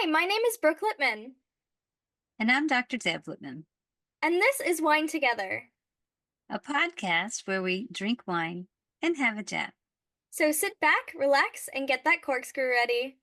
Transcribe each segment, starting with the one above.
Hi, my name is Brooke Lipman, And I'm Dr. Deb Whitman, and this is Wine Together. a podcast where we drink wine and have a chat. So sit back, relax, and get that corkscrew ready.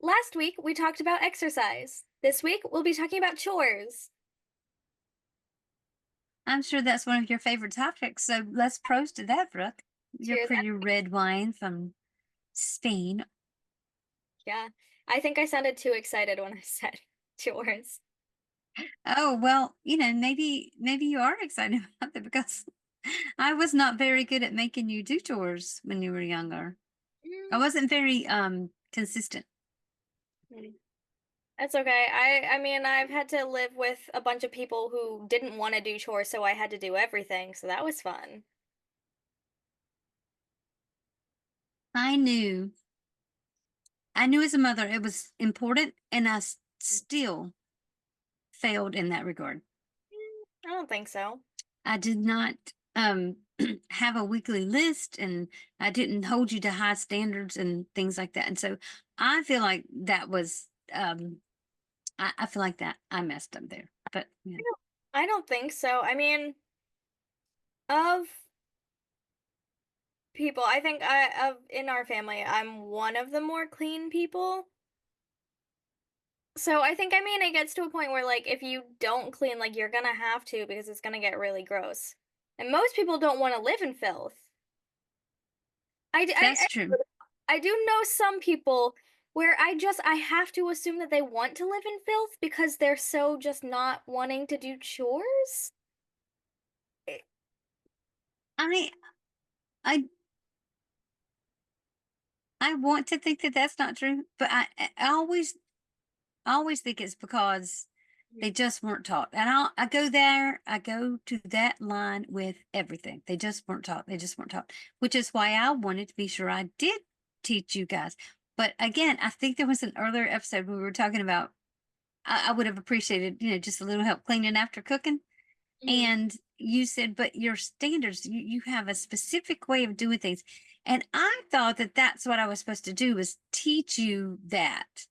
Last week, we talked about exercise. This week, we'll be talking about chores. I'm sure that's one of your favorite topics, so let's prost to that, Brooke. Your Cheers. pretty red wine from Spain. Yeah, I think I sounded too excited when I said chores. Oh, well, maybe you are excited about that because I was not very good at making you do chores when you were younger. I Mm, wasn't very consistent. mm, That's okay. I mean, I've had to live with a bunch of people who didn't want to do chores, so I had to do everything, so that was fun. I knew I knew as a mother it was important and still failed in that regard. I don't think so. I did not have a weekly list and I didn't hold you to high standards and things like that. And so I feel like that was I feel like that I messed up there. But yeah. I don't think so. I mean, of people, I think I of in our family, I'm one of the more clean people. So I mean it gets to a point where like if you don't clean, like you're gonna have to because it's gonna get really gross. And most people don't want to live in filth. I, d- That's true. I do know some people where I have to assume that they want to live in filth because they're so just not wanting to do chores. Eh, I I I want to think that that's not true, but I always think it's because they just weren't taught. And I go to that line with everything. They just weren't taught. They just weren't taught, which is why I wanted to be sure I did teach you guys. But again, I think there was an earlier episode where we were talking about, I would have appreciated, just a little help cleaning after cooking. Mhm, And you said, but your standards, you have a specific way of doing things. And I thought that that's what I was supposed to do was teach you that.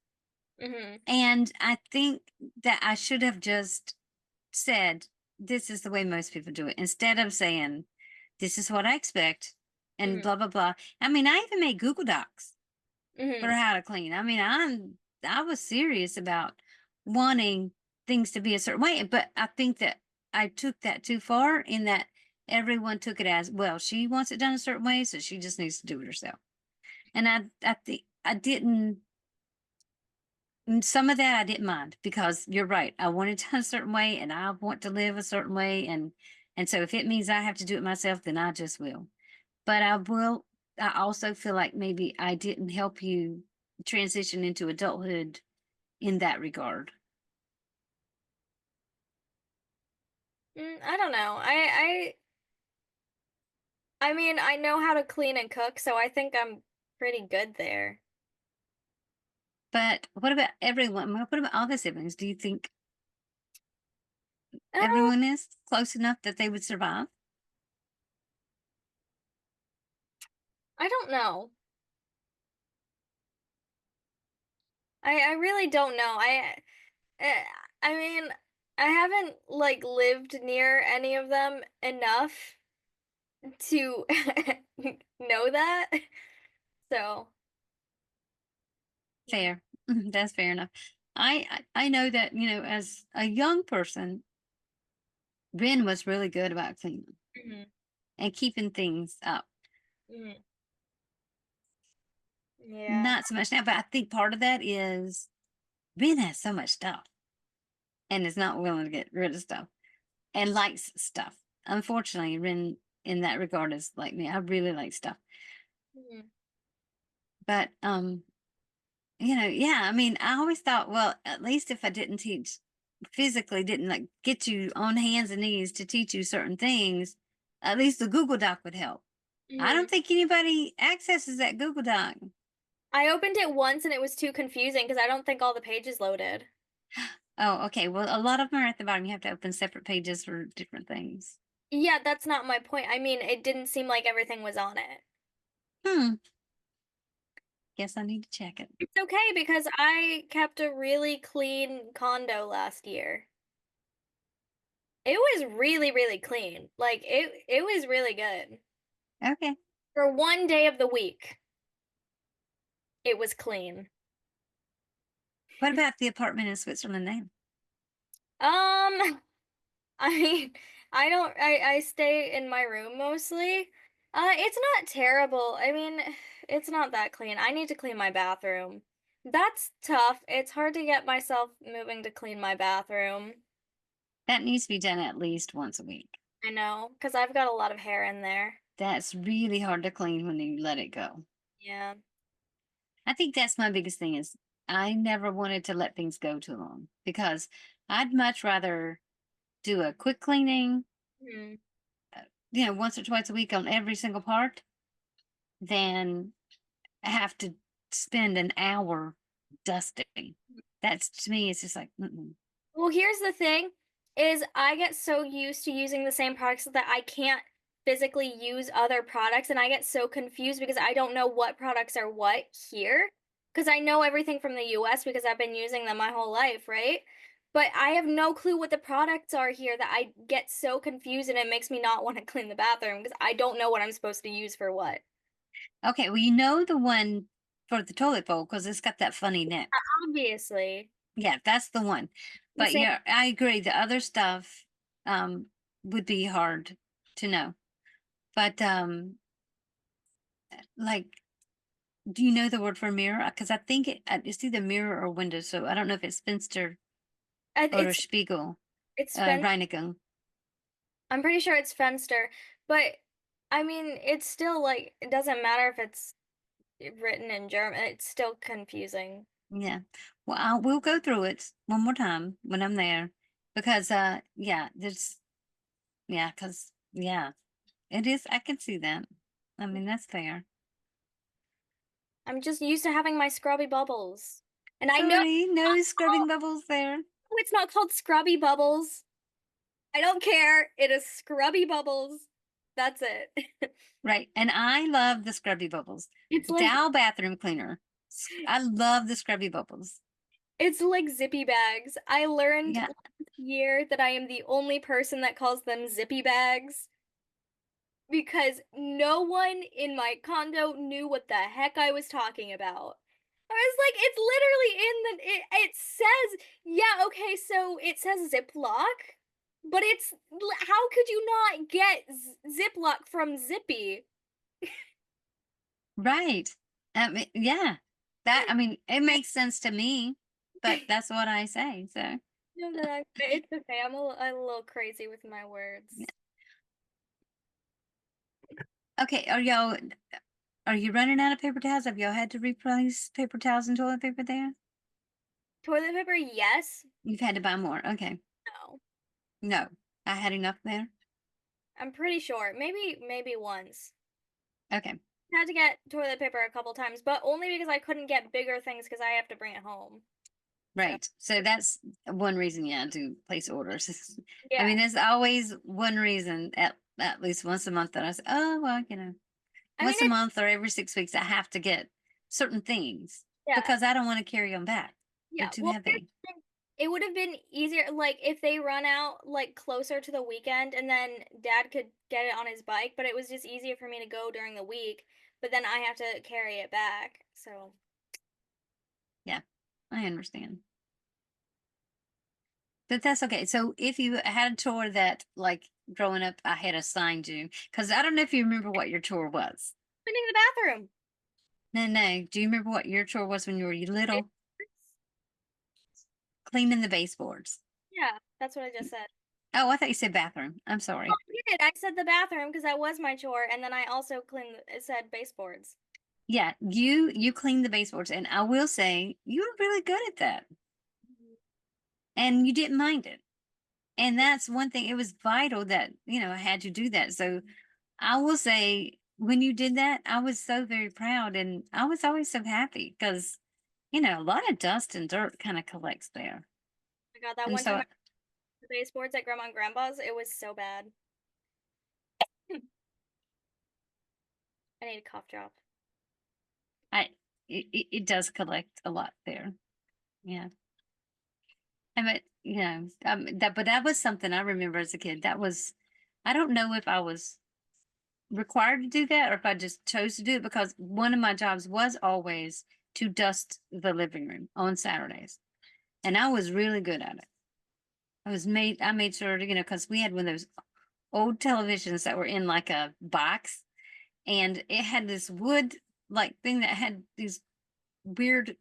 mhm, And I think that I should have just said, this is the way most people do it, instead of saying, this is what I expect, and mhm, blah, blah, blah. I mean, I even made Google Docs for mhm. how to clean. I mean, I was serious about wanting things to be a certain way, but I think that I took that too far in that everyone took it as, well, she wants it done a certain way, so she just needs to do it herself. And I think I didn't. Some of that I didn't mind because you're right. I want it done a certain way and I want to live a certain way. And so if it means I have to do it myself, then I just will. But I also feel like maybe I didn't help you transition into adulthood in that regard. I don't know. I mean, I know how to clean and cook, so I think I'm pretty good there. But what about everyone? What about all the siblings? Do you think Uh, everyone is close enough that they would survive? I don't know. I really don't know. Uh, I mean, I haven't like lived near any of them enough to know that. So, Fair. That's fair enough. I know that, as a young person, Ben was really good about cleaning mhm, and keeping things up. mhm. Yeah. Not so much now, but I think part of that is Ben has so much stuff and is not willing to get rid of stuff and likes stuff. Unfortunately, Ben in that regard is like me. I really like stuff. Mhm, But yeah, I mean, I always thought, well, at least if I didn't teach physically, didn't like get you on hands and knees to teach you certain things, at least the Google Doc would help. I don't Mhm. think anybody accesses that Google Doc. I opened it once and it was too confusing because I don't think all the pages loaded. Oh, okay. Well, a lot of them are at the bottom. You have to open separate pages for different things. Yeah, that's not my point. I mean, it didn't seem like everything was on it. Hmm. Guess I need to check it. It's okay because I kept a really clean condo last year. It was really, really clean. Like it was really good. Okay. For one day of the week, it was clean. What about the apartment in Switzerland now? Um, I mean, I stay in my room mostly. It's not terrible. I mean, it's not that clean. I need to clean my bathroom. That's tough. It's hard to get myself moving to clean my bathroom. That needs to be done at least once a week. I know, because I've got a lot of hair in there. That's really hard to clean when you let it go. Yeah. I think that's my biggest thing is I never wanted to let things go too long because I'd much rather do a quick cleaning, Hmm. uh, once or twice a week on every single part than have to spend an hour dusting. That's to me, it's just like, mm-mm. Well, here's the thing is I get so used to using the same products that I can't physically use other products and I get so confused because I don't know what products are what here because I know everything from the US because I've been using them my whole life, right? But I have no clue what the products are here that I get so confused and it makes me not want to clean the bathroom because I don't know what I'm supposed to use for what. Okay, well, you know the one for the toilet bowl because it's got that funny neck. Obviously. Yeah, that's the one. The But same. yeah, I agree. The other stuff um would be hard to know. But like, do you know the word for mirror? Because I think it's either mirror or window. So I don't know if it's Fenster or It's Spiegel, it's fenced. Reinigung. I'm pretty sure it's Fenster, but I mean, it's still like it doesn't matter if it's written in German. It's still confusing. Yeah. Well, we'll go through it one more time when I'm there because yeah, yeah, it is. I can see that. I mean, that's fair. I'm just used to having my scrubby bubbles. And I know Sorry, no scrubbing bubbles there. it's not called scrubby bubbles. I don't care. It is scrubby bubbles. That's it. Right. And I love the scrubby bubbles. It's like Dow bathroom cleaner. I love the scrubby bubbles. it's like zippy bags. I learned Yeah. last year that I am the only person that calls them zippy bags because no one in my condo knew what the heck I was talking about. I was like, it's literally in it says, yeah, okay, so it says Ziploc, but how could you not get Ziploc from Zippy? Right. I mean, yeah. I mean, it makes sense to me, but that's what I say. So, No, no, it's okay. I'm a little crazy with my yeah. words. Okay. Are you running out of paper towels? Have y'all had to replace paper towels and toilet paper there? Toilet paper, yes. You've had to buy more. Okay. No. No, I had enough there. I'm pretty sure. Maybe once. Okay. Had to get toilet paper a couple times, but only because I couldn't get bigger things because I have to bring it home. So, Right. So that's one reason, yeah, to place orders. I yeah. mean, there's always one reason at least once a month that I say, oh, well, I mean, once a month or every 6 weeks, I have to get certain things yeah. because I don't want to carry them back. They're Yeah. too Well, here's heavy. the thing. It would have been easier, like, if they run out, like, closer to the weekend and then dad could get it on his bike, but it was just easier for me to go during the week, but then I have to carry it back. So, Yeah, I understand. But that's okay. So if you had a chore that, like, growing up, I had assigned you, because I don't know if you remember what your chore was. cleaning the bathroom. No, no. Do you remember what your chore was when you were little? Cleaning the baseboards. Yeah, that's what I just said. Oh, I thought you said bathroom. I'm Oh, sorry. I did. I said the bathroom because that was my chore, and then I also cleaned, it said baseboards. Yeah, you cleaned the baseboards, and I will say you were really good at that, and you didn't mind it. And that's one thing. It was vital that I had you do that. So I will say when you did that, I was so very proud, and I was always so happy because, a lot of dust and dirt kind of collects there. I got that And one so time at the baseboards at Grandma and Grandpa's. It was so bad. I need a cough drop. I it does collect a lot there. Yeah. I mean, but that was something I remember as a kid. That was, I don't know if I was required to do that or if I just chose to do it because one of my jobs was always to dust the living room on Saturdays. And I was really good at it. I made sure to, because we had one of those old televisions that were in like a box and it had this wood like thing that had these weird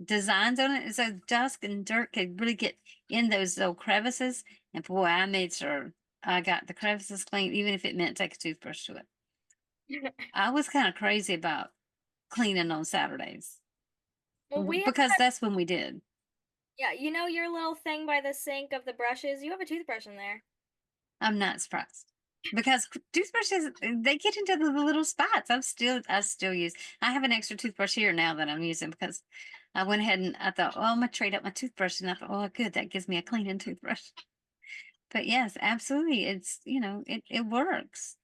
designs on it. And so dust and dirt could really get in those little crevices. And boy, I made sure I got the crevices clean, even if it meant take a toothbrush to it. I was kind of crazy about cleaning on Saturdays Well, we have because that. that's when we did. Yeah, you know your little thing by the sink of the brushes? You have a toothbrush in there. I'm not surprised because toothbrushes they get into the little spots. I still use. I have an extra toothbrush here now that I'm using because I went ahead and I thought, oh, I'm gonna trade up my toothbrush, and I thought, oh, good, that gives me a cleaning toothbrush. But yes, absolutely, it's it works.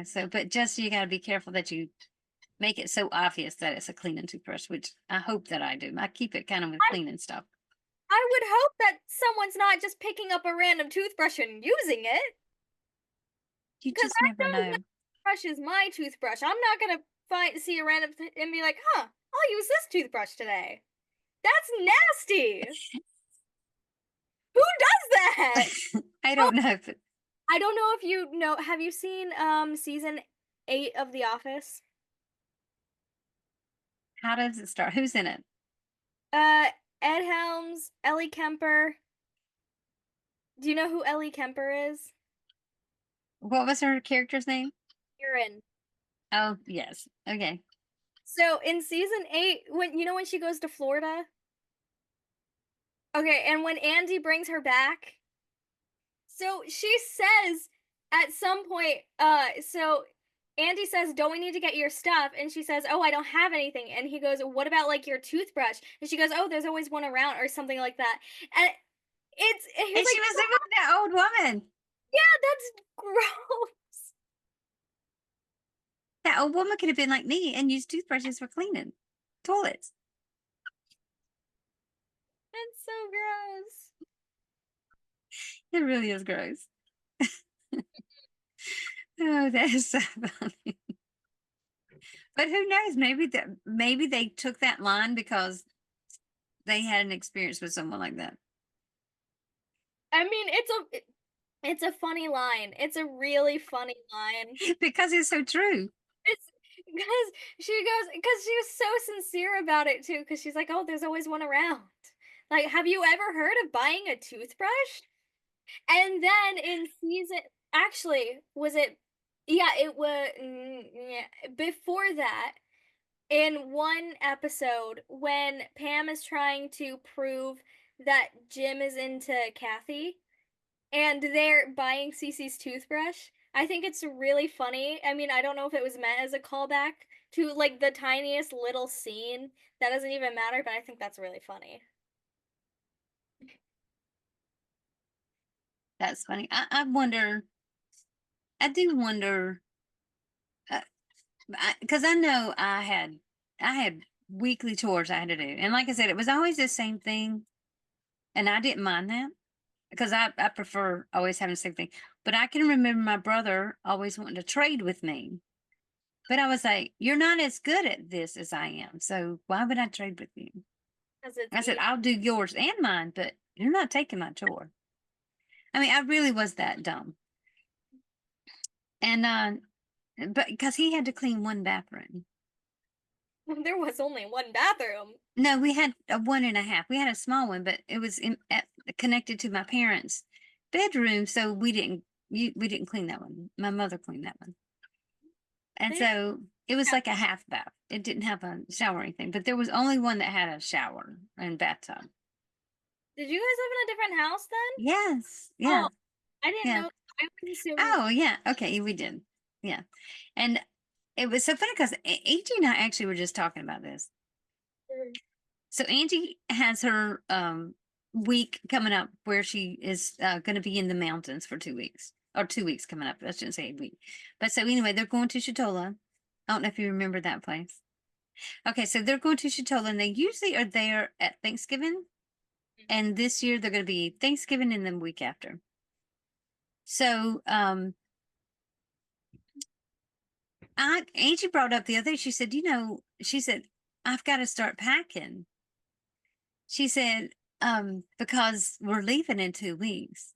So but just you got to be careful that you make it so obvious that it's a cleaning toothbrush, which I hope that I do. I keep it kind of with I, cleaning stuff. I would hope that someone's not just picking up a random toothbrush and using it. You Because just I never know that know. brush is my toothbrush. I'm not gonna see a random and be like, huh, I'll use this toothbrush today. That's nasty. Who does that? I Oh, don't know if it, I don't know if you know. Have you seen season 8 of The Office? how does it start? Who's in it? Uh, Ed Helms, Ellie Kemper. Do you know who Ellie Kemper is? What was her character's name? Erin. Oh, yes. Okay. So in season 8, when she goes to Florida. Okay, and when Andy brings her back, so she says at some point, so Andy says, "Don't we need to get your stuff?" And she says, "Oh, I don't have anything." And he goes, "What about like your toothbrush?" And she goes, "Oh, there's always one around," or something like that. And he was And she like, was living with that old woman. "Yeah, that's gross." That old woman could have been like me and used toothbrushes for cleaning toilets. That's so gross. It really is gross. Oh, that is so funny. But who knows? Maybe they took that line because they had an experience with someone like that. I mean, it's a funny line. It's a really funny line. Because it's so true. It's because because she was so sincere about it too. Because she's like, "Oh, there's always one around." Like, have you ever heard of buying a toothbrush? And then in season, actually, was it? Yeah, it was. Yeah, before that, in one episode, when Pam is trying to prove that Jim is into Kathy, and they're buying Cece's toothbrush. I think it's really funny. I mean, I don't know if it was meant as a callback to like the tiniest little scene that doesn't even matter, but I think that's really funny. That's funny. I wonder, I do wonder, because I know I had weekly chores I had to do. And like I said, it was always the same thing. And I didn't mind that because I prefer always having the same thing. But I can remember my brother always wanting to trade with me. But I was like, you're not as good at this as I am. So why would I trade with you? Because it's I said, easy. I'll do yours and mine, but you're not taking my chore. I mean, I really was that dumb. And, but because he had to clean one bathroom. There was only one bathroom. No, we had a one and a half. We had a small one, but it was connected to my parents' bedroom, so we didn't clean that one. My mother cleaned that one, and They so it was like a half bath. It didn't have a shower or anything, but there was only one that had a shower and bathtub. Did you guys live in a different house then? Yes, yeah, Oh, I didn't yeah. know. I was assuming. Oh, yeah. Okay, we did. Yeah, and it was so funny because Angie and I actually were just talking about this. Mm. So Angie has her week coming up where she is going to be in the mountains for 2 weeks, or 2 weeks coming up. I shouldn't say a week. But so anyway, they're going to Chitola. I don't know if you remember that place. Okay, so they're going to Chitola, and they usually are there at Thanksgiving. And this year they're going to be Thanksgiving and then the week after. So Angie brought up the other day, she said, she said, I've got to start packing. She said, because we're leaving in 2 weeks.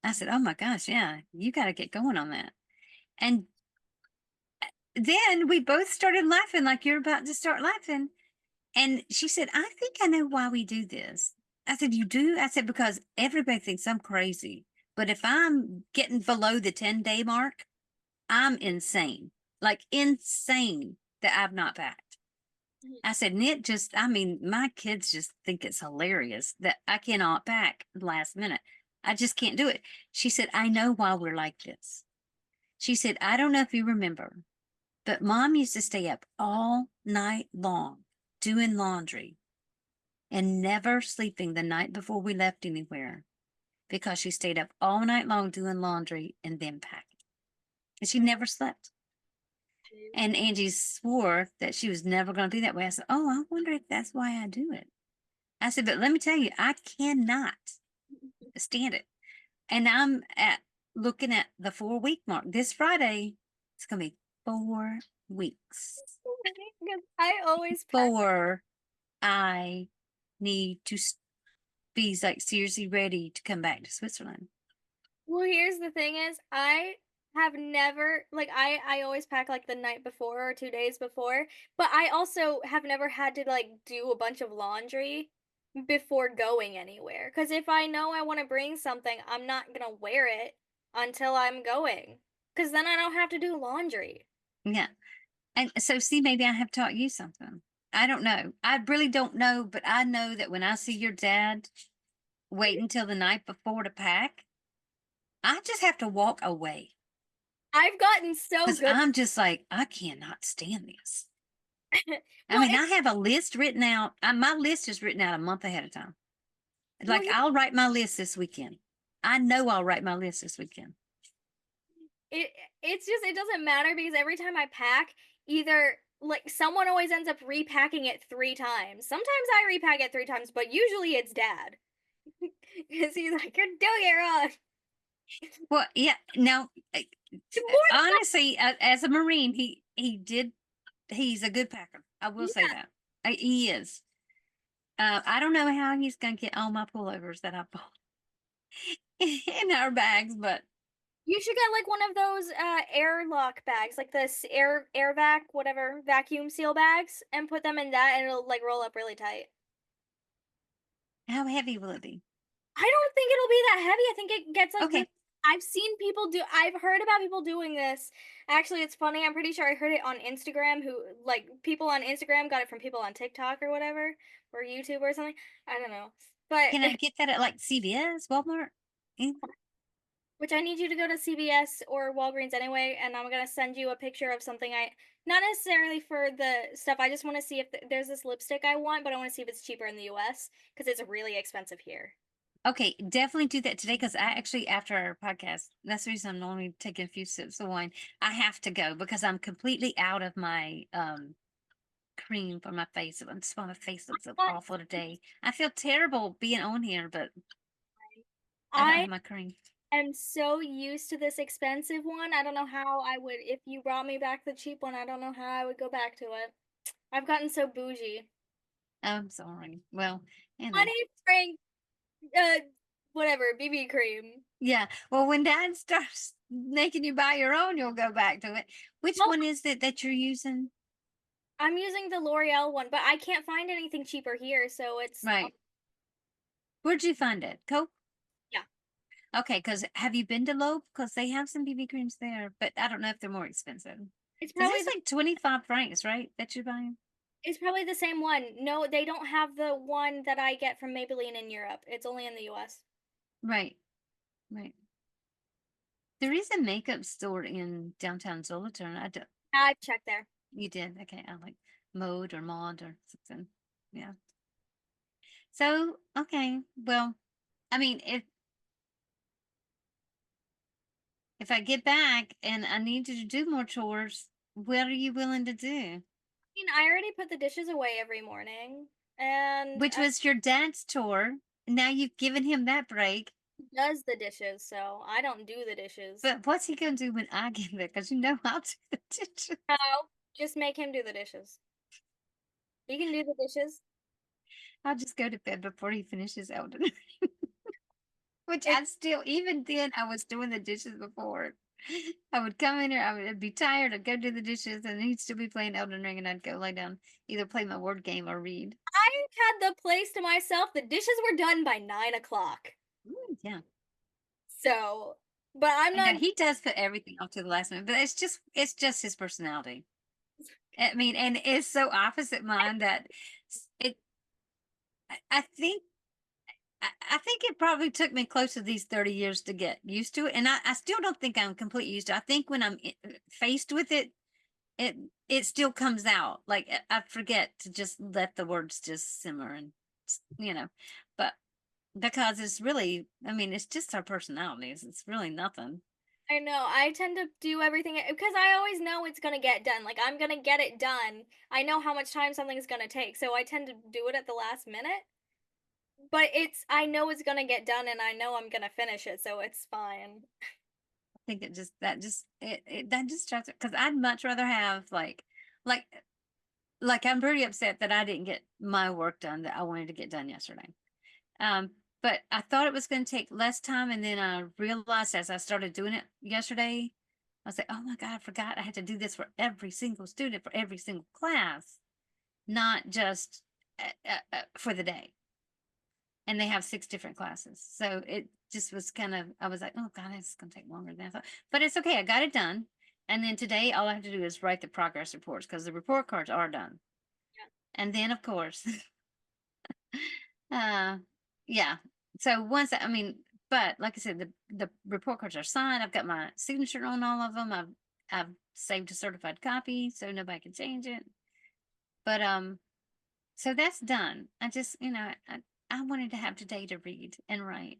I said, oh my gosh, yeah, you got to get going on that. And then we both started laughing like you're about to start laughing. And she said, I think I know why we do this. I said, you do? I said, because everybody thinks I'm crazy. But if I'm getting below the 10-day mark, I'm insane, like insane that I've not packed. I said, Nick, my kids just think it's hilarious that I cannot pack last minute. I just can't do it. She said, I know why we're like this. She said, I don't know if you remember, but mom used to stay up all night long doing laundry and never sleeping the night before we left anywhere because she stayed up all night long doing laundry and then packing. And she never slept. And Angie swore that she was never going to be that way. I said, oh, I wonder if that's why I do it. I said, but let me tell you, I cannot stand it. And I'm looking at the 4 week mark. This Friday, it's going to be 4 weeks Because I always pack. before I need to be like seriously ready to come back to Switzerland. Well, here's the thing is I have never like I always pack like the night before or 2 days before, but I also have never had to like do a bunch of laundry before going anywhere. Cuz if I know I want to bring something, I'm not going to wear it until I'm going. Cuz then I don't have to do laundry. Yeah. And so, see, maybe I have taught you something. I don't know. I really don't know, but I know that when I see your dad wait until the night before to pack, I just have to walk away I've gotten so because good. I'm just like, I cannot stand this. I Well, mean, I have a list written out. My list is written out a month ahead of time. well, Like, I'll write my list this weekend. I know I'll write my list this weekend. it it's just it doesn't matter because every time I pack, either like someone always ends up repacking it 3 times. Sometimes I repack it 3 times, but usually it's dad. Because he's like, you're doing it wrong. Well, yeah. Now, More honestly, as a Marine, he's a good packer. I will say yeah. that. He is. I don't know how he's going to get all my pullovers that I bought in our bags, but You should get like one of those airlock bags, like this air vac, whatever, vacuum seal bags, and put them in that and it'll like roll up really tight. how heavy will it be? I don't think it'll be that heavy. I think it gets like this. Okay. I've seen people do I've heard about people doing this. Actually, it's funny. I'm pretty sure I heard it on Instagram who like people on Instagram got it from people on TikTok or whatever or YouTube or something. I don't know. But Can I get that at like CVS, Walmart? which I need you to go to CVS or Walgreens anyway, and I'm gonna send you a picture of something not necessarily for the stuff. I just want to see if there's this lipstick I want, but I want to see if it's cheaper in the US because it's really expensive here. Okay, definitely do that today because I actually, after our podcast, that's the reason I'm only taking a few sips of wine. I have to go because I'm completely out of my cream for my face. I just want my face looks so awful today. I feel terrible being on here, but I don't I have my cream. am so used to this expensive one. I don't know how I would if you brought me back the cheap one. I don't know how I would go back to it. I've gotten so bougie. I'm sorry. Well, anyway. Honey Frank, uh, whatever BB cream. Yeah. Well, when dad starts making you buy your own, you'll go back to it. Which Well, one is it that you're using? I'm using the L'Oreal one, but I can't find anything cheaper here, so it's Right. Where'd you find it? Coke? yeah. Okay, because have you been to Loeb? Because they have some BB creams there, but I don't know if they're more expensive. It's Because probably it's like 25 francs, right? That you're buying? it's probably the same one. No, they don't have the one that I get from Maybelline in Europe. It's only in the US. Right. Right. There is a makeup store in downtown Zolotern. I've checked there. You did? Okay. I like mode or mod or something. Yeah. So, okay. Well, I mean, if I get back and I need you to do more chores, what are you willing to do? I mean, I already put the dishes away every morning, and Which was your dad's chore. Now you've given him that break. he does the dishes, so I don't do the dishes. But what's he gonna do when I get there? Because you know I'll do the dishes. No, just make him do the dishes. He can do the dishes. I'll just go to bed before he finishes Elden. Which It's I still, even then, I was doing the dishes before. I would come in here, I'd be tired, I'd go do the dishes, and he'd still be playing Elden Ring, and I'd go lay down, either play my word game or read. I had the place to myself. The dishes were done by 9 o'clock. Yeah. So, but I'm I know not. he does put everything off to the last minute, but it's just his personality. I mean, and it's so opposite mine that it. I think I think it probably took me close to these 30 years to get used to it. And I still don't think I'm completely used to it. I think when I'm faced with it, it it still comes out. Like I forget to just let the words just simmer and but because it's really, I mean, it's just our personalities. It's really nothing. I know. I tend to do everything because I always know it's gonna get done. Like I'm gonna get it done. I know how much time something's gonna take, so I tend to do it at the last minute. But I know it's gonna get done, and I know I'm gonna finish it, so it's fine. I think it just that just it that just drives it because I'd much rather have like I'm pretty upset that I didn't get my work done that I wanted to get done yesterday. Um, but I thought it was going to take less time, and then I realized as I started doing it yesterday, I was like, "Oh my God, I forgot I had to do this for every single student for every single class, not just for the day." And they have 6 different classes, so it just was kind of. I was like, "Oh God, this is going to take longer than I thought," but it's okay. I got it done, and then today all I have to do is write the progress reports because the report cards are done, and then of course Uh, yeah. So once I mean, but like I said, the report cards are signed. I've got my signature on all of them. I've saved a certified copy so nobody can change it. But so that's done. I just I wanted to have today to read and write,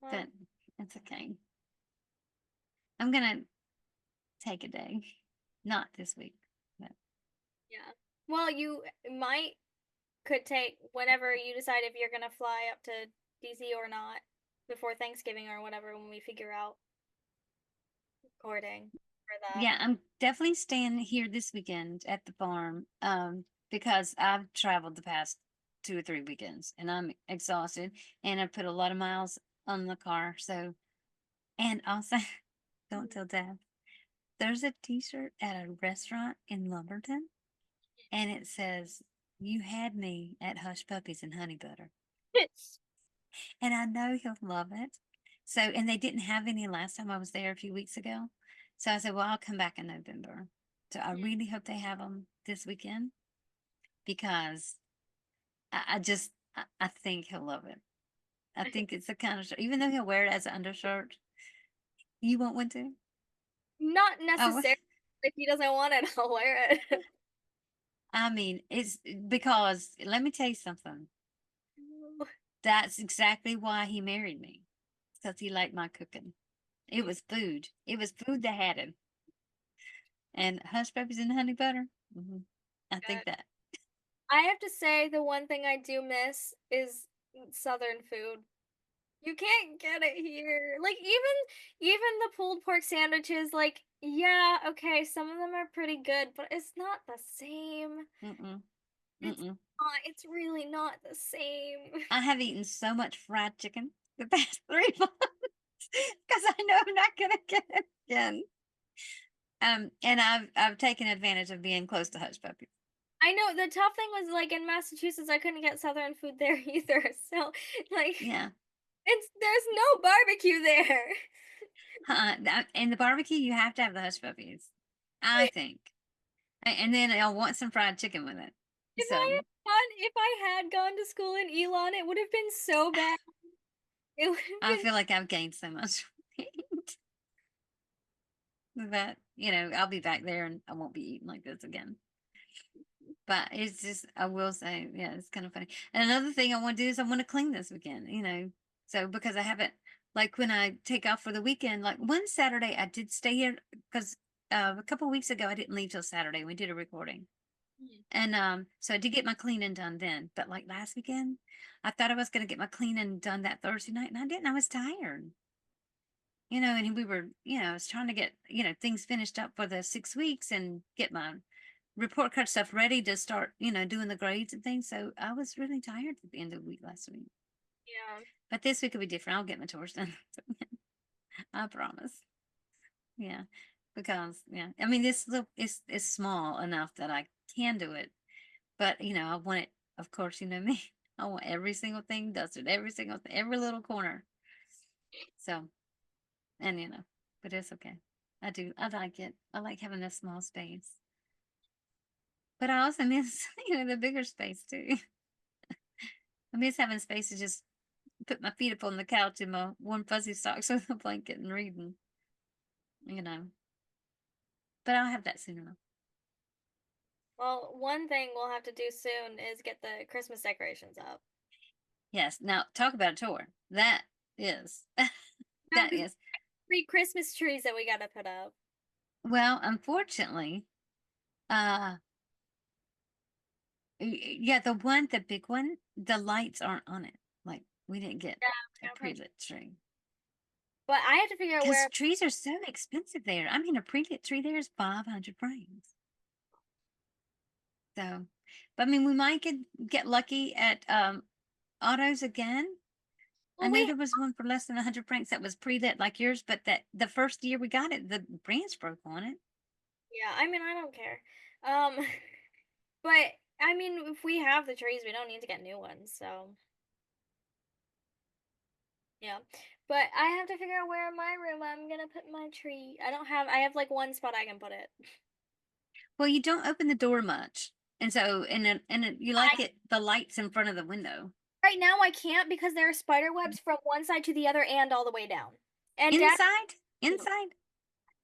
Well, but it's okay. I'm gonna take a day, not this week, but yeah. Well, you might could take whenever you decide if you're gonna fly up to DC or not before Thanksgiving or whatever when we figure out recording for that. yeah, I'm definitely staying here this weekend at the farm. Because I've traveled the past 2 or 3 weekends and I'm exhausted and I put a lot of miles on the car. So, and also, don't tell Dad, there's a t-shirt at a restaurant in Lumberton and it says, "You had me at Hush Puppies and Honey Butter." And I know he'll love it. So, and they didn't have any last time I was there a few weeks ago. So I said, well, I'll come back in November. So I really hope they have them this weekend because I think he'll love it. I think it's the kind of shirt, even though he'll wear it as an undershirt, you want one too? Not Oh, necessarily. If he doesn't want it, I'll wear it. I mean, it's because let me tell you something. That's exactly why he married me because he liked my cooking. It was food. It was food that had him. And hush puppies and honey butter. I think Good. that. I have to say the one thing I do miss is Southern food. You can't get it here. Like even the pulled pork sandwiches, like yeah, okay, some of them are pretty good, but it's not the same. Mm-mm, It's mm-mm. not, it's really not the same. I have eaten so much fried chicken the past 3 months because I know I'm not gonna get it again. And I've taken advantage of being close to hush puppies. I know the tough thing was like in Massachusetts, I couldn't get Southern food there either. So like Yeah. there's no barbecue there. And the barbecue, you have to have the hush puppies, I think. And then I'll want some fried chicken with it. So If I had gone to school in Elon, it would have been so bad. It would have I been feel like I've gained so much weight. But, I'll be back there and I won't be eating like this again. But it's just, I will say, yeah, it's kind of funny. And another thing I want to do is I want to clean this weekend. So because I haven't, like when I take off for the weekend, like one Saturday I did stay here because a couple of weeks ago I didn't leave till Saturday. We did a recording. Mhm. And so I did get my cleaning done then. But like last weekend, I thought I was going to get my cleaning done that Thursday night and I didn't. I was tired. And we were, I was trying to get, things finished up for the 6 weeks and get my report card stuff ready to start, doing the grades and things. So I was really tired at the end of the week last week. Yeah. But this week will be different. I'll get my chores done. I promise. Yeah. Because I mean this little is small enough that I can do it. But I want it, of course, you know me. I want every single thing dusted, every single thing, every little corner. So and but it's okay. I do. I like it. I like having a small space. But I also miss, the bigger space too. I miss having space to just put my feet up on the couch in my warm fuzzy socks with a blanket and reading, you know. But I'll have that soon enough. Well, one thing we'll have to do soon is get the Christmas decorations up. Yes. Now talk about a chore. That is No, that because is. 3 Christmas trees that we gotta put up. Well, unfortunately, uh yeah, the big one, the lights aren't on it. Like we didn't get Yeah, we a gotta put. pre-lit tree. But I have to figure out Because where. trees are so expensive there. I mean, a pre-lit tree there is 500 frames. So, but I mean, we might get lucky at autos again. I Well, know we. there was one for less than 100 francs that was pre-lit like yours, but that the first year we got it, the branch broke on it. Yeah, I mean, I don't care. Um, but I mean, if we have the trees, we don't need to get new ones. So yeah. But I have to figure out where in my room I'm gonna put my tree. I don't have. I have like one spot I can put it. Well, you don't open the door much, and so you I like it the lights in front of the window. Right now I can't because there are spider webs from one side to the other and all the way down. And Dad, Inside, inside.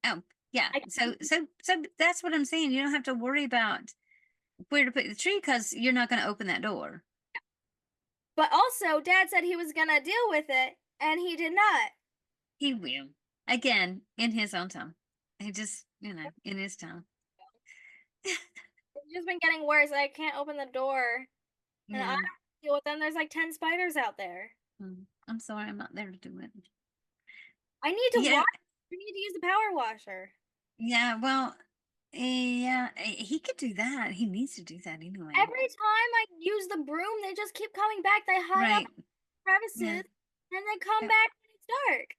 Oh, yeah. I So that's what I'm saying. You don't have to worry about where to put the tree because you're not going to open that door. but also Dad said he was gonna deal with it, and he did not. He will again in his own time. He just, in his time. It's just been getting worse. I can't open the door, and I Yeah. don't deal with them. There's like 10 spiders out there. I'm sorry, I'm not there to do it. I need to Yeah, wash. I need to use the power washer. yeah. Well, yeah, he could do that. He needs to do that anyway. Every time I use the broom, they just keep coming back. They hide up Right. in Yeah. crevices, and they come Yeah. back when it's dark.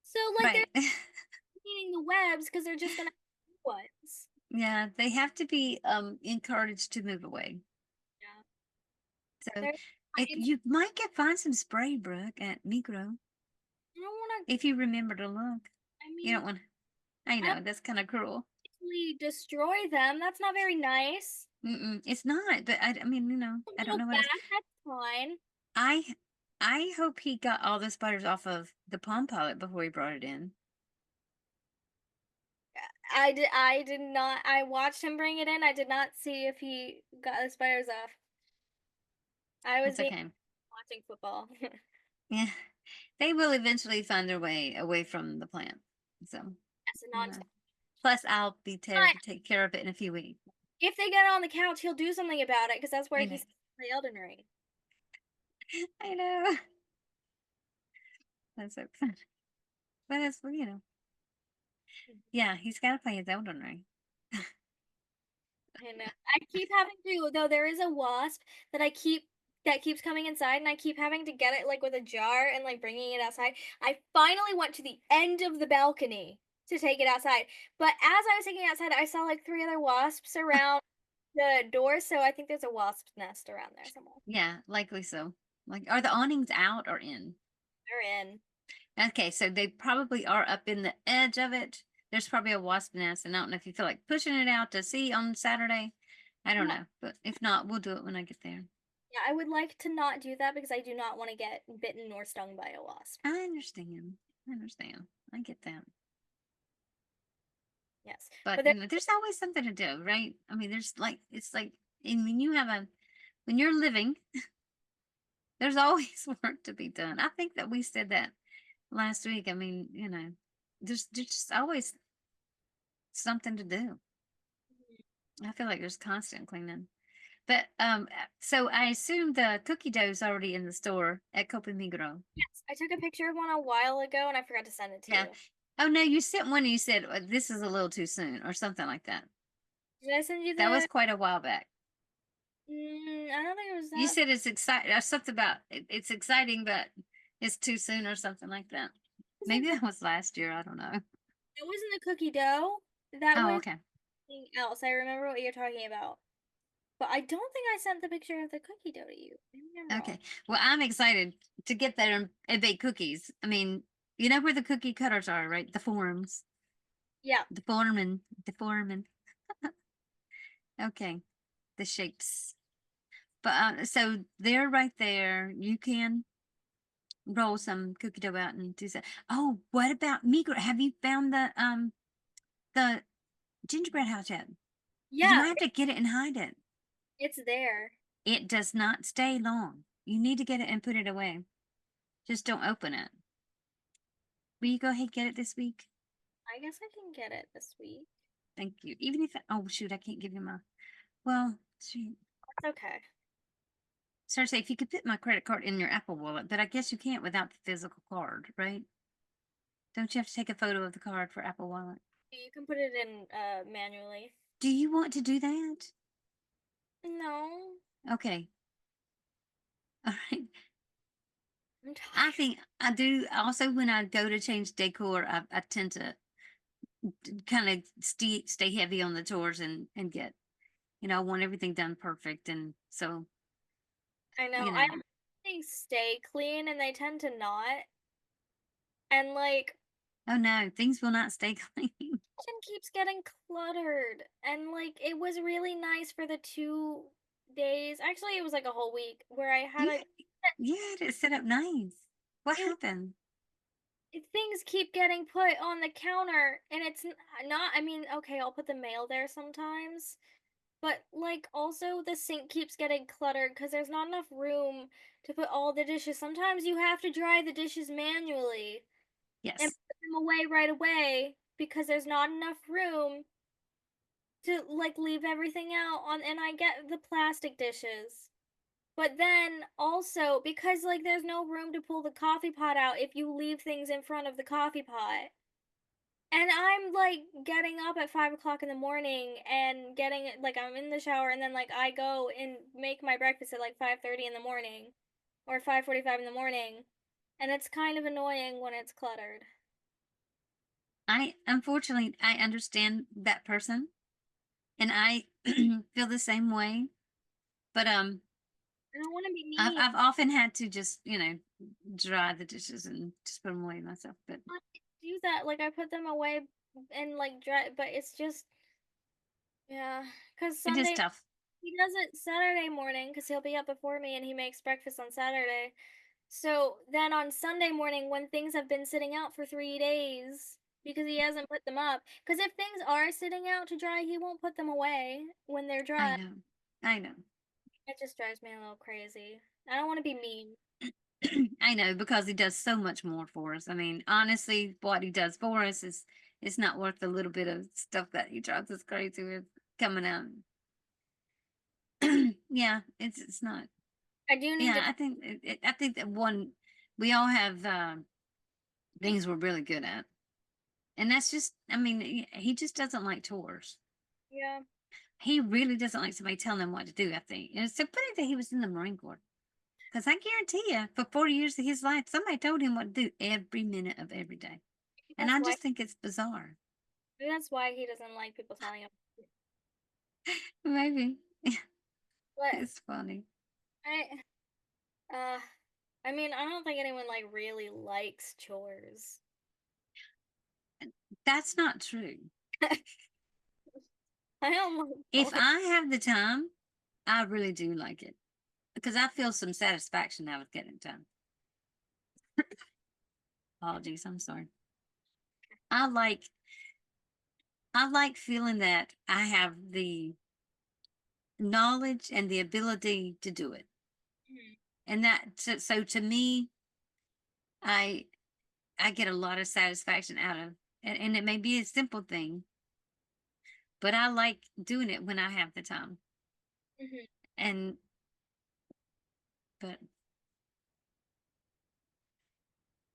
So like they're Right. eating the webs because they're just gonna have new ones. Yeah. They have to be encouraged to move away. Yeah. So They're, if it's, you might get find some spray, Brooke, at Migros, I don't want if you remember to look. to. I You mean, don't want. I I don't know that's kind of cruel. actually destroy them. That's not very nice. It's not, but I mean, A I don't little know what else. back, that's fine. I I hope he got all the spiders off of the Palm Pilot before he brought it in. I did not. I watched him bring it in. I did not see if he got the spiders off. I was That's being okay. watching football. Yeah, they will eventually find their way away from the plant. So, That's a you non. know. Plus, I'll be there to take care of it in a few weeks. If they get on the couch, he'll do something about it because that's where I know. he's the Elden Ring. I know. That's so fun. But it's. Yeah, he's got to play his Elden Ring. And I keep having to, though there is a wasp that I keep that keeps coming inside, and I keep having to get it like with a jar and like bringing it outside. I finally went to the end of the balcony to take it outside, but as I was taking it outside, I saw like 3 other wasps around the door, so I think there's a wasp nest around there somewhere. Yeah, likely so. Like, are the awnings out or in? They're in. Okay, so they probably are up in the edge of it. There's probably a wasp nest, and I don't know if you feel like pushing it out to see on Saturday. I don't No, know, but if not, we'll do it when I get there. yeah, I would like to not do that because I do not want to get bitten or stung by a wasp. I understand. I understand. I get that. Yes. But But there, there's always something to do, right? I mean, there's like it's like, and when you're living, there's always work to be done. I think that we said that last week. I mean, there's just always something to do. I feel like there's constant cleaning. But so I assume the cookie dough is already in the store at Copa Migro. yes, I took a picture of one a while ago and I forgot to send it to Yeah. you. Oh no, you sent one and you said this is a little too soon or something like that. Did I send you That was the? quite a while back. I don't think it was You that. said it's exciting or something about it's exciting, but it's too soon or something like that. Wasn't Maybe cook- that was last year. I don't know. It wasn't the cookie dough. That Oh, was okay. something else. I remember what you're talking about. But I don't think I sent the picture of the cookie dough to you. Maybe I'm wrong. Okay. Well, I'm excited to get there and bake cookies. I mean, you know where the cookie cutters are, right? The forms, Yeah. the foreman. Okay. The shapes. But so they're right there. You can roll some cookie dough out and do that. Oh, what about Migros? Have you found the gingerbread house yet? You Yeah, might have to get it and hide it. it's there. It does not stay long. You need to get it and put it away. Just don't open it. Will you go ahead and get it this week? I guess I can get it this week. Thank you. Even if oh shoot, I can't give you my well shoot. That's okay. Sorry, say if you could put my credit card in your Apple wallet, but I guess you can't without the physical card, right? Don't you have to take a photo of the card for Apple Wallet? You can put it in manually. Do you want to do that? No, Okay. All right. I'm I tired. think I do also when I go to change decor, I tend to kind of stay heavy on the chores and get, I want everything done perfect. And so, I know. you I know, They stay clean and they tend to not. And like oh no, things will not stay clean. kitchen keeps getting cluttered. And like it was really nice for the 2 days. Actually, it was like a whole week where I had You, a you had it set up nice. What it happened? things keep getting put on the counter and it's not, I mean, okay, I'll put the mail there sometimes, but like also the sink keeps getting cluttered because there's not enough room to put all the dishes. Sometimes you have to dry the dishes manually and Yes. put them away right away because there's not enough room to like leave everything out on, and I get the plastic dishes. But then also because like there's no room to pull the coffee pot out if you leave things in front of the coffee pot. And I'm like getting up at 5 o'clock in the morning and getting like I'm in the shower and then like I go and make my breakfast at like 5:30 in the morning or 5:45 in the morning, and it's kind of annoying when it's cluttered. I unfortunately I understand that person and I feel the same way. But I don't want to be I've mean. I've often had to just, dry the dishes and just put them away myself. But I do that like I put them away and like dry, but it's just yeah, cuz it is Sunday tough. he does it Saturday morning cuz he'll be up before me and he makes breakfast on Saturday. So then on Sunday morning, when things have been sitting out for 3 days because he hasn't put them up, because if things are sitting out to dry, he won't put them away when they're I dry. know. I know. It just drives me a little crazy. I don't want to be mean. I know because he does so much more for us. I mean, honestly, what he does for us is not worth the little bit of stuff that he drives us crazy with coming out. Yeah, it's not. I do need to. Yeah, I think that one we all have things we're really good at, and that's just. I mean, he just doesn't like chores. Yeah, He really doesn't like somebody telling him what to do. I think, and it's so funny that he was in the Marine Corps because I guarantee you, for 40 years of his life, somebody told him what to do every minute of every day. And that's I why. just think it's bizarre. Maybe that's why he doesn't like people telling him. Maybe. But It's funny. I, uh, I mean, I don't think anyone like really likes chores. That's not true. I don't like If chores. I have the time, I really do like it because I feel some satisfaction now with getting it done. Apologies, I'm sorry. I like I like feeling that I have the knowledge and the ability to do it. Mhm. And so to me, I I get a lot of satisfaction out of, and it may be a simple thing, but I like doing it when I have the time. Mhm. And but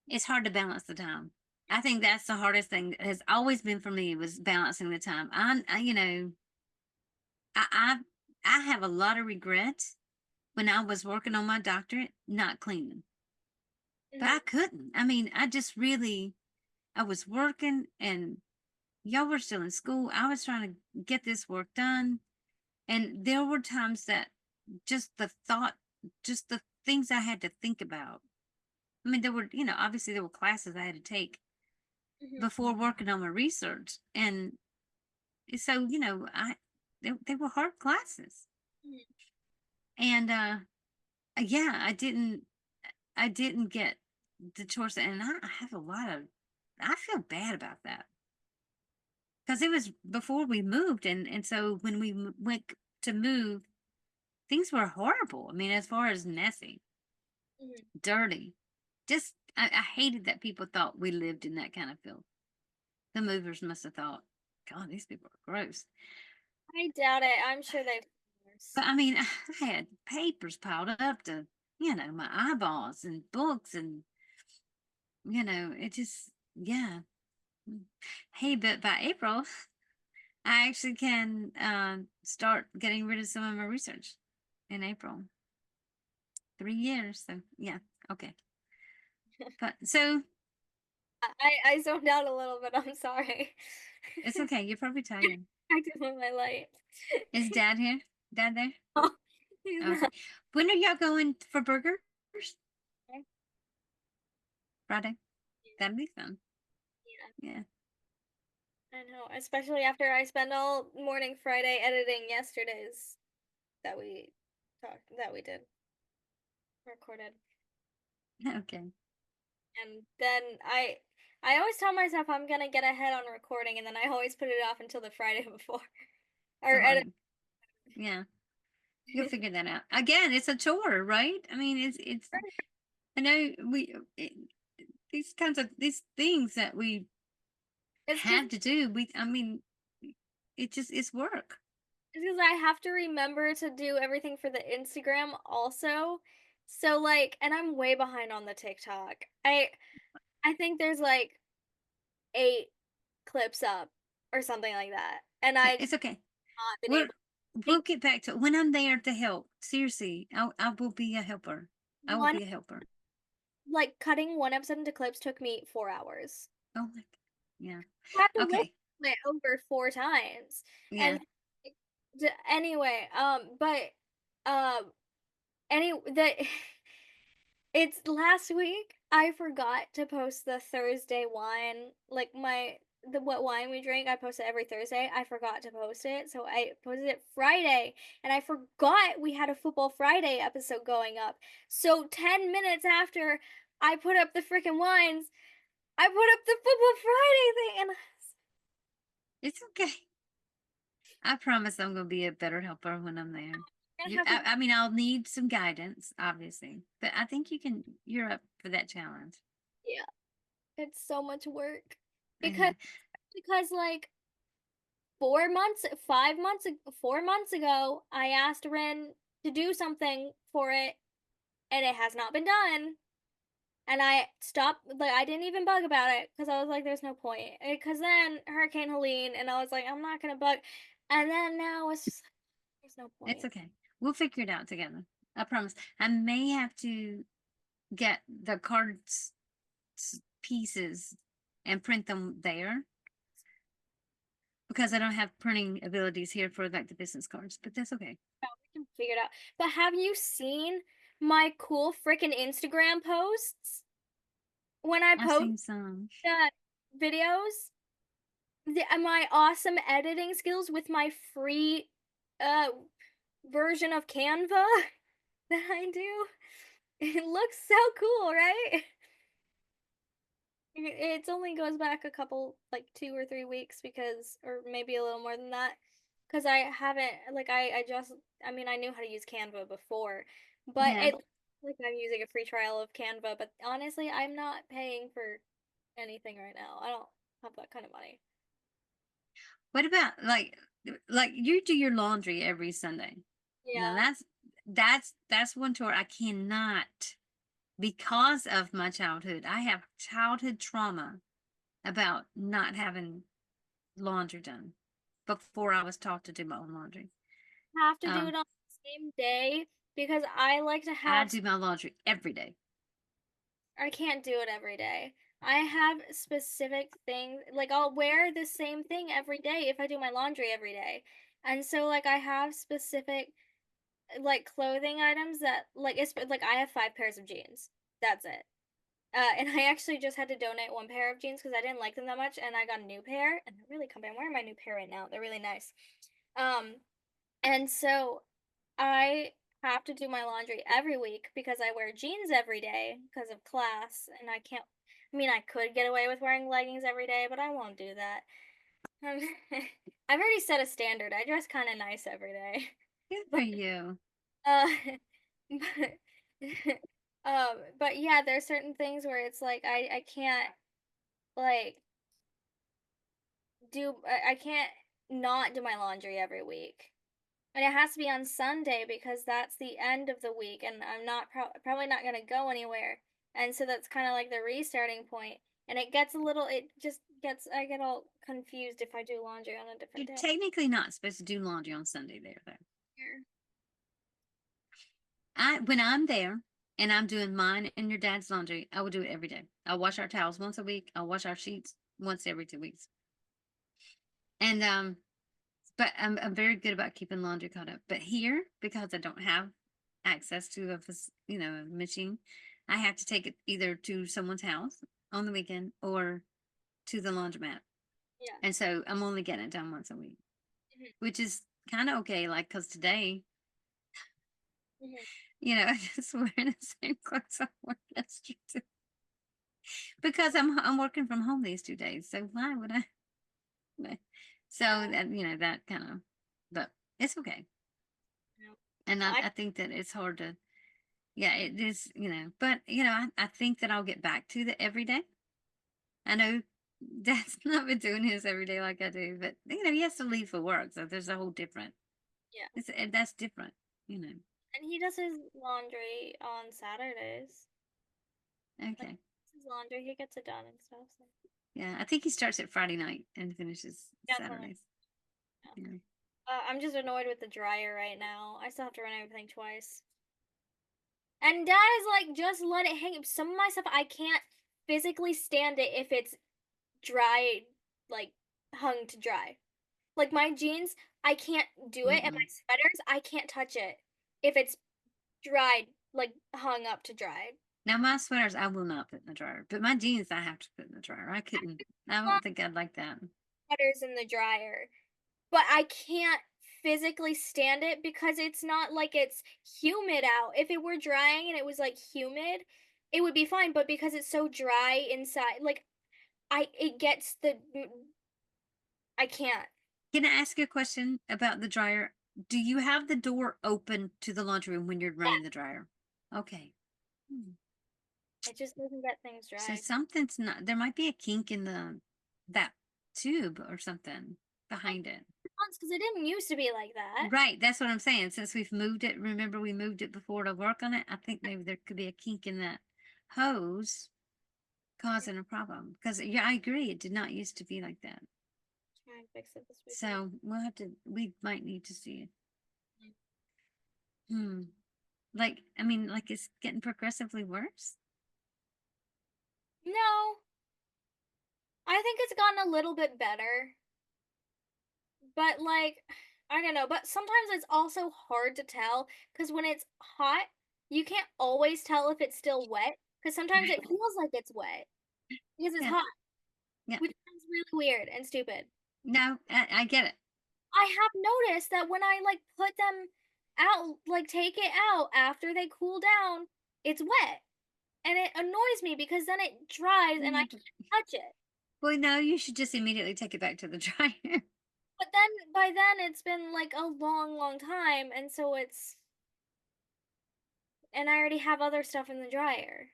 it's hard to balance the time. I think that's the hardest thing that has always been for me was balancing the time. You know, I, I, I have a lot of regrets when I was working on my doctorate, not cleaning, but I Mhm. couldn't. I mean, I just really, I was working and y'all were still in school. I was trying to get this work done. And there were times that just the thought, just the things I had to think about. I mean, there were, obviously there were classes I had to take Mhm. before working on my research. And so, they were hard classes. Mhm. And yeah, I didn't get the chores, and I have a lot of, I feel bad about that because it was before we moved, and so when we went to move, things were horrible. I mean, as far as messy, Mhm. dirty, just I hated that people thought we lived in that kind of filth. The movers must have thought, God, these people are gross. I doubt it. I'm sure they've worse. But I mean, I had papers piled up to, my eyeballs and books, and it just, yeah. Hey, but by April, I actually can start getting rid of some of my research in April. 3 years. So, yeah. Okay. But so I zoned out a little bit. I'm sorry. it's okay. You're probably tired. I did with my light. Is dad here? Dad there? Oh, he's Okay. not. When are y'all going for burgers? Friday. That'd be fun. Yeah, Yeah. I know. Especially after I spent all morning Friday editing yesterday's that we that we did recorded, Okay. and then I always tell myself I'm gonna get ahead on recording, and then I always put it off until the Friday before or edit. Sorry. Yeah. You'll figure that out. Again, it's a chore, right? I mean, it's. I know these things that we It's because have to do. I mean, it's work. I have to remember to do everything for the Instagram also. So like, and I'm way behind on the TikTok. I think there's like 8 clips up or something like that, and I It's okay. not been We're able to we'll take get back to when I'm there to help. Seriously, I will be a helper. I will one be a helper. like cutting one episode into clips took me 4 hours. Oh my, yeah. I have to listen Okay. to it over 4 times, Yeah. and anyway, but any the it's last week I forgot to post the Thursday wine, like the what wine we drink. I post it every Thursday. I forgot to post it, so I posted it Friday, and I forgot we had a Football Friday episode going up. So 10 minutes after I put up the freaking wines, I put up the Football Friday thing, and It's okay. I promise I'm gonna be a better helper when I'm there. I'm gonna have to. I mean, I'll need some guidance, obviously, but I think you're up for that challenge. Yeah, it's so much work because Okay. like 4 months, 5 months, 4 months ago, I asked Ren to do something for it, and it has not been done. And I stopped, like, I didn't even bug about it because I was like, there's no point. Because then Hurricane Helene, and I was like, I'm not gonna bug. And then now it's just, there's no It's point. okay. We'll figure it out together. I promise. I may have to get the cards pieces and print them there because I don't have printing abilities here for like the business cards, but that's okay. We can figure it out. But have you seen my cool freaking Instagram posts when I I've post seen some. the videos? My awesome editing skills with my free uh version of Canva that I do. It looks so cool, right? It only goes back a couple, like 2 or 3 weeks because, or maybe a little more than that, because I haven't, like, I just, I mean, I knew how to use Canva before, but Yeah. it, like, I'm using a free trial of Canva, but honestly, I'm not paying for anything right now. I don't have that kind of money. What about like you do your laundry every Sunday? Now Yeah. that's one chore I cannot because of my childhood. I have childhood trauma about not having laundry done before I was taught to do my own laundry. Have to do Um, it on the same day because I like to I have, do my laundry every day. I can't do it every day. I have specific things, like I'll wear the same thing every day if I do my laundry every day. And so like I have specific like clothing items that like it's like I have 5 pairs of jeans. That's it. And I actually just had to donate 1 pair of jeans because I didn't like them that much, and I got a new pair, and they're really comfy. I'm wearing my new pair right now. They're really nice. Um, and so I have to do my laundry every week because I wear jeans every day because of class, and I can't. I mean, I could get away with wearing leggings every day, but I won't do that. Um, I've already set a standard. I dress kind of nice every day, Good for but you. uh, but but yeah, there's certain things where it's like I can't like I can't not do my laundry every week. And it has to be on Sunday because that's the end of the week, and I'm not probably not gonna go anywhere. And so that's kind of like the restarting point. And it gets a little, it just gets, I get all confused if I do laundry on a different You're day. technically not supposed to do laundry on Sunday there though. Here. I when I'm there and I'm doing mine and your dad's laundry, I will do it every day. I'll wash our towels once a week. I'll wash our sheets once every 2 weeks. And but I'm very good about keeping laundry caught up. But here, because I don't have access to a machine, I have to take it either to someone's house on the weekend or to the laundromat. Yeah. And so I'm only getting it done once a week, Hmm. which is kind of okay. Like, cause today, Hmm. I just wearing the same clothes I wore yesterday because I'm working from home these 2 days. So why would I? So Yeah. that kind of, but it's okay. Yeah. And I, I I think that it's hard to, yeah, it is, but I think that I'll get back to the everyday. I know Dad's not been doing his every day like I do, but he has to leave for work, so there's a whole different. Yeah. That's different, you know. And he does his laundry on Saturdays. Like Okay, his laundry, he gets it done and stuff. So yeah, I think he starts at Friday night and finishes yeah, totally. Saturdays. Yeah. Yeah, I'm just annoyed with the dryer right now. I still have to run everything twice. And Dad is like, just let it hang. Some of my stuff, I can't physically stand it if it's dry, like hung to dry. Like my jeans, I can't do it, and my mm-mm. sweaters, I can't touch it if it's dried, like hung up to dry. Now my sweaters I will not put in the dryer, but my jeans I have to put in the dryer. I couldn't. I don't think I'd like that. Sweaters in the dryer, but I can't physically stand it because it's not like it's humid out. If it were drying and it was like humid, it would be fine, but because it's so dry inside, like it gets the I can't. Can I ask you a question about the dryer? Do you have the door open to the laundry room when you're Yeah, running the dryer? Okay. Hmm. it just doesn't get things So dried. something's not, there might be a kink in that tube or something behind it. Because it didn't used to be like that. Right. That's what I'm saying. Since we've moved it, remember we moved it before to work on it? I think maybe there could be a kink in that hose causing a problem. Because, yeah, I agree. It did not used to be like that. Try and fix it this weekend. So we might need to see it. Hmm. Like, I mean, like it's getting progressively worse. No, I think it's gotten a little bit better, but like, I don't know. But sometimes it's also hard to tell because when it's hot, you can't always tell if it's still wet because sometimes it Right. feels like it's wet because it's Yeah. hot, Yeah. which sounds really weird and stupid. No, I get it. I have noticed that when I like put them out, like take it out after they cool down, it's wet. and it annoys me because then it dries and I Yeah, can't touch it. well, no, you should just immediately take it back to the dryer. But then by then it's been like a long, long time, and so and I already have other stuff in the dryer.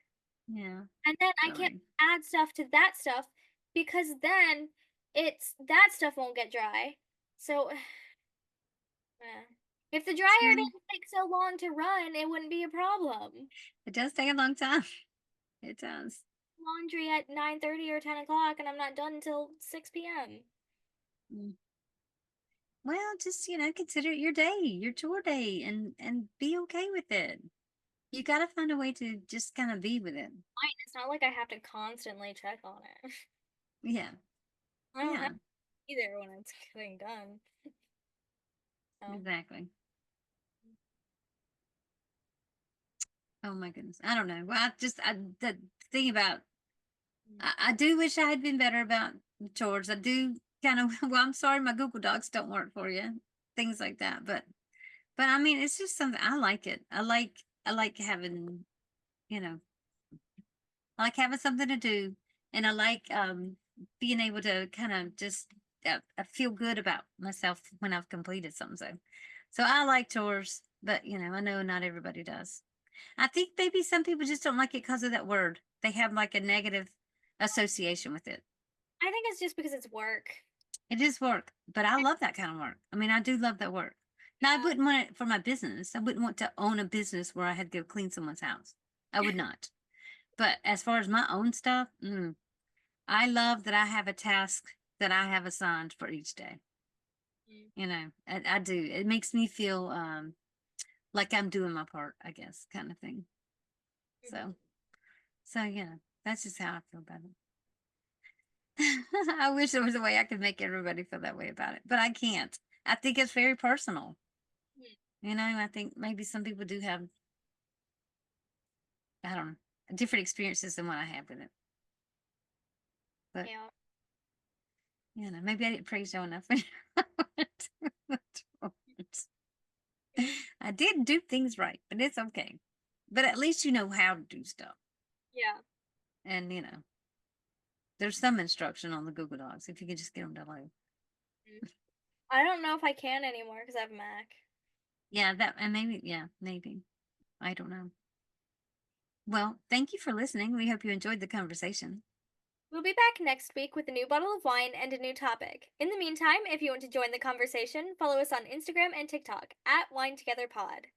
Yeah, And then I can't sorry. add stuff to that stuff because then it's that stuff won't get dry. So, eh. If the dryer So didn't take so long to run, it wouldn't be a problem. it does take a long time. It does. Laundry at 9:30 or 10 o'clock, and I'm not done until 6 p.m. Mm. Well, just consider it your day, your chore day, and be okay with it. You got to find a way to just kind of be with it. Fine, it's not like I have to constantly check on it. Yeah, I don't have yeah, to either when it's getting done. So, exactly. Oh my goodness, I don't know. Well, the thing about mm, I do wish I had been better about chores. I do kind of. Well, I'm sorry, my Google Docs don't work for you, things like that. But I mean, it's just something I like it. I like having you know I like having something to do, and I like being able to kind of just I feel good about myself when I've completed something. So I like chores, but I know not everybody does. I think maybe some people just don't like it because of that word. They have like a negative association with it. I think it's just because it's work. It is work, but I love that kind of work. I mean, I do love that work. Now, I Yeah. wouldn't want it for my business. I wouldn't want to own a business where I had to go clean someone's house. I would not. But as far as my own stuff, I love that I have a task that I have assigned for each day. Mm, I do. It makes me feel like I'm doing my part, I guess, kind of thing. mhm. So, so yeah, that's just how I feel about it. I wish there was a way I could make everybody feel that way about it, but I can't. I think it's very personal. Mm, I think maybe some people do have, I don't know, different experiences than what I have with it. But, yeah. maybe I didn't praise you enough. I did do things right, but it's okay. But at least you know how to do stuff. Yeah. And, there's some instruction on the Google Docs if you could just get them to load. Mm. I don't know if I can anymore because I have Mac. Yeah, and maybe, yeah, maybe. I don't know. Well, thank you for listening. We hope you enjoyed the conversation. We'll be back next week with a new bottle of wine and a new topic. In the meantime, if you want to join the conversation, follow us on Instagram and TikTok at Wine Together Pod.